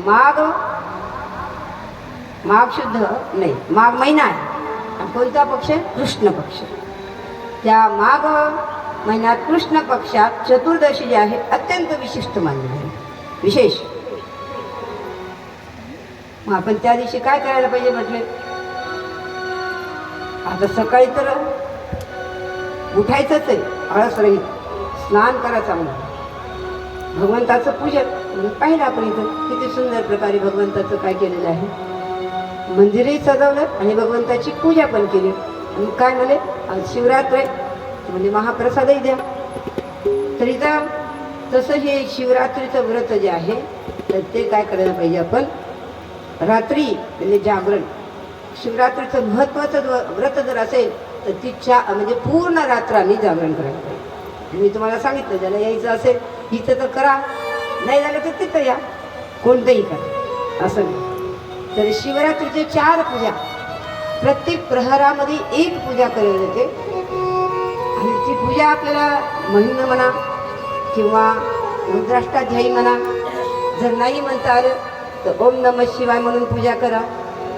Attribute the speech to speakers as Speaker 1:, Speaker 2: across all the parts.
Speaker 1: माघ शुद्ध नाही, माघ महिना आहे. आणि कोणता पक्ष? कृष्ण पक्ष. त्या माघ महिन्यात कृष्ण पक्षात चतुर्दशी जी आहे अत्यंत विशिष्ट मानली आहे, विशेष. मग आपण त्या दिवशी काय करायला पाहिजे म्हटले? आता सकाळी तर उठायचंच आहे आळस रहित, स्नान करायचं म्हणून भगवंताचं पूजन पाहिलं आपण. इथं किती सुंदर प्रकारे भगवंताचं काय केलेलं आहे, मंदिरही सजवलं आणि भगवंताची पूजा पण केली. आणि काय म्हणे, आज शिवरात्र आहे म्हणजे महाप्रसादही द्या. तर इथं तसं हे शिवरात्रीचं व्रत जे आहे तर ते काय करायला पाहिजे आपण? रात्री म्हणजे जागरण. शिवरात्रीचं महत्त्वाचं व्रत जर असेल तर तिच्या म्हणजे पूर्ण रात्रांनी जागरण करायला पाहिजे. मी तुम्हाला सांगितलं, ज्याला यायचं असेल इथं तर करा, नाही झालं तर तिथं या, कोणतंही करा असं नाही. तर शिवरात्रीचे 4 पूजा, प्रत्येक प्रहरामध्ये एक पूजा केली जाते. आणि ती पूजा आपल्याला म्हणणं म्हणा किंवा रुद्राष्टाध्यायी म्हणा. जर नाही म्हणता आलं तर ओम नमः शिवाय म्हणून पूजा करा.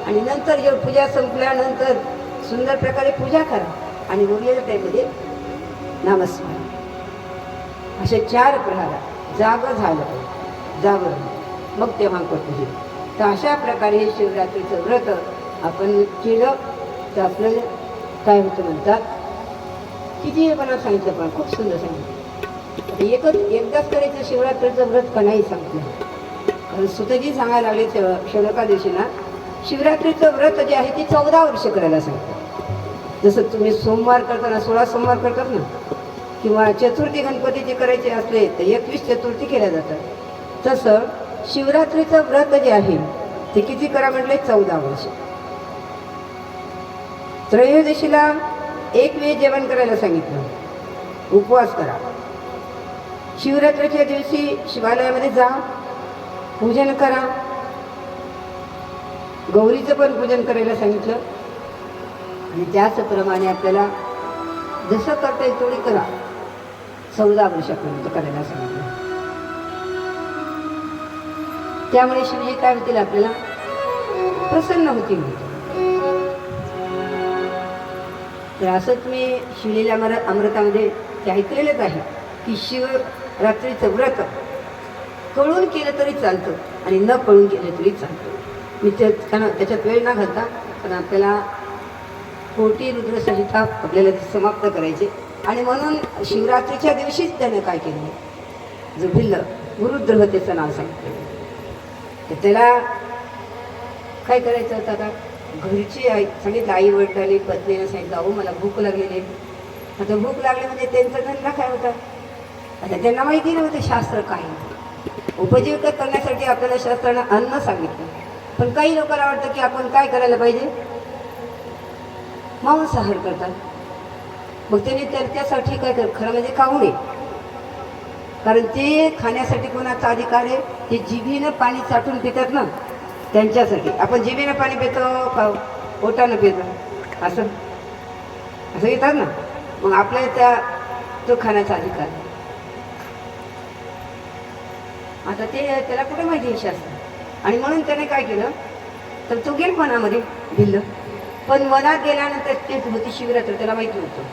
Speaker 1: आणि नंतर जेव्हा पूजा संपल्यानंतर सुंदर प्रकारे पूजा करा आणि उरलेल्या टाईममध्ये नामस्मरण. असे 4 प्रहार जागर झालं, जागरण मग तेव्हा करतो. तर अशा प्रकारे हे शिवरात्रीचं व्रत आपण केलं तर आपल्याला काय होतं म्हणतात, किती मला सांगितलं पण खूप सुंदर सांगितलं. एकदाच करायचं शिवरात्रीचं व्रत का नाही सांगितलं. कारण सुतजी सांगायला लागले शौनका दिवशीना, शिवरात्रीचं व्रत जे आहे ते 14 वर्ष करायला सांगतात. जसं तुम्ही सोमवार करताना 16 सोमवार करतात ना, किंवा चतुर्थी गणपतीचे करायचे असले तर 21 चतुर्थी केल्या जातात. तसं शिवरात्रीचं व्रत जे आहे ते किती करा म्हटले? 14 वर्ष. त्रयोदशीला एक वेळ जेवण करायला सांगितलं, उपवास करा. शिवरात्रीच्या दिवशी शिवालयामध्ये जा, पूजन करा. गौरीचं पण पूजन करायला सांगितलं. आणि त्याचप्रमाणे आपल्याला जसं करता येईल तेवढी करा. 14 वर्षापर्यंत करायला सांगितलं. त्यामुळे शिवजी काय होतील? आपल्याला प्रसन्न होतील. तर असं तुम्ही शिवलेल्या अमृतामध्ये ते ऐकलेलंच आहे की शिवरात्रीचं व्रत कळून केलं तरी चालतं आणि न कळून केलं तरी चालतं. मी त्याच्यात वेळ न घालता, पण आपल्याला कोटी रुद्रसंहिता आपल्याला समाप्त करायचे. आणि म्हणून शिवरात्रीच्या दिवशीच त्यानं काय केलं, जो भिल्ल गुरुद्र होते त्याचं नाव सांगितलं. तर त्याला काय करायचं होतं? आता घरची आई सांगितलं, आई वडिलांनी पत्नीनं सांगितलं, अहो मला भूक लागलेली आहे. आता भूक लागली म्हणजे त्यांचा धंदा काय होता? आता त्यांना माहिती नव्हतं शास्त्र काय. उपजीविका करण्यासाठी आपल्याला शास्त्रानं अन्न सांगितलं. पण काही लोकांना वाटतं की आपण काय करायला पाहिजे? मांसाहार करतात. मग त्यांनी त्यासाठी काय कर, खरं म्हणजे खाऊ नये. कारण ते खाण्यासाठी कोणाचा अधिकार आहे? ते जिभेनं पाणी चाटून पितात ना, त्यांच्यासाठी. आपण जिभेनं पाणी पितो, पोटानं पितो, असं असं येतात ना. मग आपल्याला तो खाण्याचा अधिकार. आता त्याला कुठे माहिती आहे शास्त्र? आणि म्हणून त्याने काय केलं, तर तो गेल वनामध्ये भिल्ल. पण वनात गेल्यानंतर ते होती शिवरात्र, त्याला माहीत नव्हतं.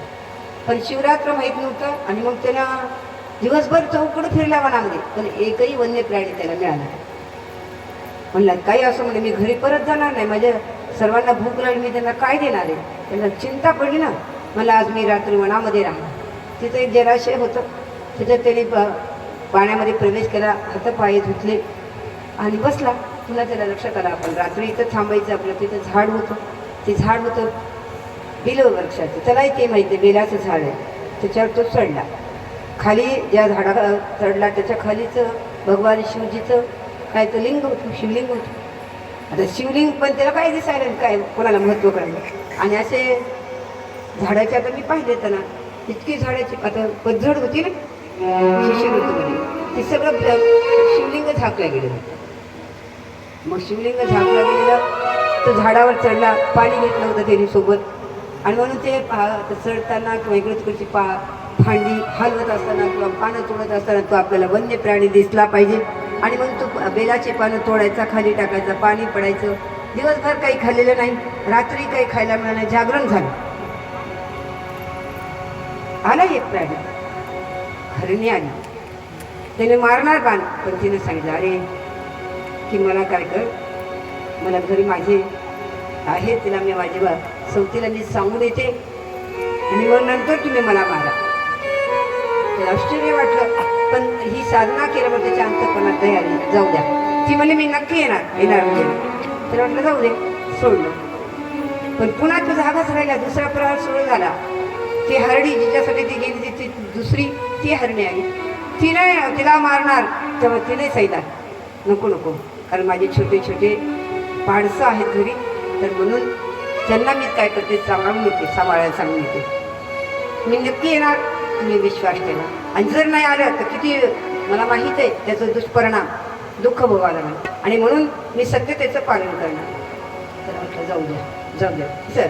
Speaker 1: पण शिवरात्र माहीत नव्हतं. आणि मग त्यानं दिवसभर चौकडं फिरला वनामध्ये, पण एकही वन्य प्राणी त्याला मिळाला. म्हणला काही असं म्हणजे मी घरी परत जाणार नाही, माझ्या सर्वांना भूक लागली, मी त्यांना काय देणार आहे? त्यांना चिंता पडली ना. मला आज मी रात्री वनामध्ये राहणार. तिथं एक जलाशय होतं, तिथं त्याने पाण्यामध्ये प्रवेश केला, हातपाय धुतले आणि बसला. पुन्हा त्याला लक्षात आलं आपण रात्री इथं थांबायचं. आपलं तिथं झाड होतं, ते झाड होतं बेल वृक्षाचं. त्यालाही ते माहिती आहे बेलाचं झाड आहे. त्याच्यावर तो चढला. खाली ज्या झाडाला चढला त्याच्या खालीच भगवान शिवजीचं काय तर लिंग होतं, शिवलिंग होतं. आता शिवलिंग पण त्याला काय दिसायला, काय कोणाला महत्त्व करायचं. आणि असे झाडाचे आता मी पाहिले त्यांना इतकी झाडाची आता पतझड होती ना शिशिर ऋतूमध्ये, ते सगळं शिवलिंग झाकलं गेलेलं. मग शिवलिंग झाकलं गेलेलं, तो झाडावर चढला, पाणी घेतलं होतं त्यांनी सोबत. आणि म्हणून ते चढताना किंवा इकडे तिकडची फांदी हलवत असताना किंवा पानं तोडत असताना तो आपल्याला वन्य प्राणी दिसला पाहिजे. आणि मग तो बेलाची पानं तोडायचा, खाली टाकायचा, पाणी पडायचं. दिवसभर काही खाल्लेलं नाही, रात्री काही खायला मिळालं, जागरण झालं. आला एक प्राणी, हरणी आली. त्याने मारणार बाण, पण तिने सांगितलं अरे की मला काय कर, मला घरी माझे आहे, तिला मी माझे सवतीला मी सांगून येते आणि मग नंतर तुम्ही मला मारा. त्याला आश्चर्य वाटलं, पण ही साधना केल्यामुळे त्याच्या अंतःकरणात दया आली. जाऊ द्या, ती म्हणे मी नक्की येणार म्हणजे. तर म्हटलं जाऊ दे, सोडलं. पण पुन्हा तो धागाच राहिला. दुसरा प्रहार सुरू झाला. ती हरणी जिच्यासाठी ती गेली ती दुसरी, ती हरणी आली. तिला मारणार, तेव्हा तिने सांगितलं नको नको, कारण माझे छोटे छोटे पाडसं आहेत घरी, तर म्हणून त्यांना मी काय करते, सांभाळायला सांगून येते. मी नक्की येणार, तुम्ही विश्वास ठेवा. आणि जर नाही आलं तर किती मला माहीत आहे त्याचं दुष्परिणाम, दुःख भोगावं लागेल, आणि म्हणून मी सत्यतेचं पालन करणार. तर म्हटलं जाऊ द्या सर.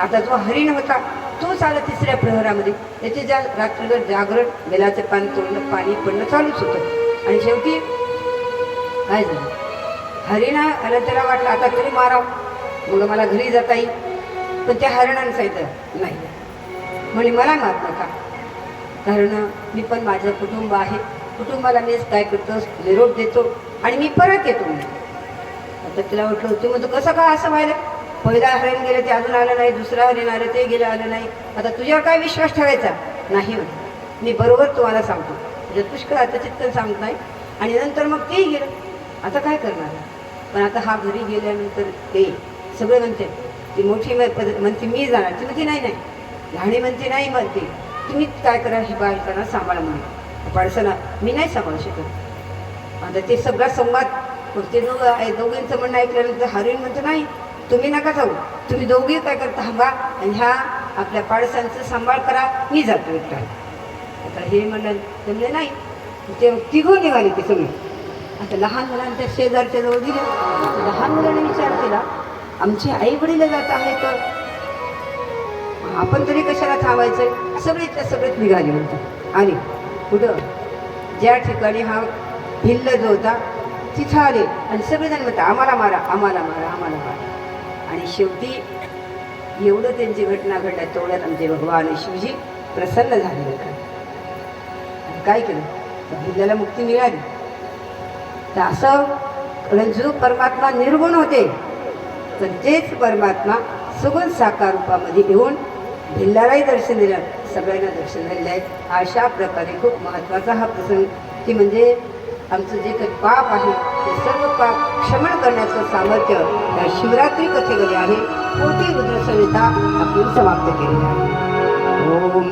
Speaker 1: आता जो हरिण होता तोच आला तिसऱ्या प्रहरामध्ये. त्याचे ज्या रात्रीवर जागरण, बेलाचं पान तोडणं, पाणी पडणं चालूच होतं. आणि शेवटी काय झालं, हरिणा आला, त्याला वाटलं आता तरी मारावं, मग मला घरी जाता येईल. पण त्या हरिणानं सांगितलं नाही, म्हणे मला मार नका, कारण मी पण माझं कुटुंब आहे, कुटुंबाला मीच काय करतो, निरोप देतो आणि मी परत येतो. आता तिला वाटलं होतं मग कसं काय असं व्हायला, पहिला हरिण गेलं ते अजून आलं नाही, दुसरा हरिण आलं ते गेलं आलं नाही, आता तुझ्यावर काय विश्वास ठेवायचा नाही. मी बरोबर तुम्हाला सांगतो, म्हणजे पुष्कळ आता चित्तन सांगत नाही. आणि नंतर मग तेही गेलं, आता काय करणार. पण आता हा घरी गेल्यानंतर ते सगळे म्हणते, ती मोठी म्हणते मी जाणार, ती म्हणते नाही लहाणी म्हणते नाही, म्हणते तुम्ही काय करा, ही बालकांना सांभाळा म्हणे, पाडसाला मी नाही सांभाळू शकत. आता ते सगळा संवाद ते दोघींचं म्हणणं ऐकल्यानंतर हरिण म्हणतो नाही, तुम्ही नका जाऊ, तुम्ही दोघी काय करता थांबा आणि ह्या आपल्या पाडसांचं सांभाळ करा, मी जातो एकटा. आता हे म्हणलं ते म्हणजे नाही, ते तिघून निघाले ते सगळे. आता लहान मुलांच्या शेजारच्या जवळ दिले. लहान मुलांनी विचार केला, आमची आई वडील जात आहे तर आपण तरी कशाला थांबायचं. सगळेच निघाले म्हणतात. आणि कुठं ज्या ठिकाणी हा भिल्ल जो होता तिथं आले आणि सगळेजण म्हणतात आम्हाला मारा, आम्हाला मारा, आम्हाला मारा. आणि शेवटी एवढं त्यांची घटना घडल्या, तेवढ्यात आमचे भगवान शिवजी प्रसन्न झाले. काय केलं, भिल्लाला मुक्ती मिळाली. तर असं जो परमात्मा निर्गुण होते, तर तेच परमात्मा सुगुण साकार रूपामध्ये येऊन भिल्लालाही दर्शन दिलं, सगळ्यांना दर्शन झालेलं आहे. अशा प्रकारे खूप महत्त्वाचा हा प्रसंग, की म्हणजे आमचं जे काही पाप आहे ते सर्व पाप क्षमण करण्याचं सामर्थ्य या शिवरात्री कथेमध्ये आहे. कोटी रुद्र संहिता आपण समाप्त केलेली आहे. ओम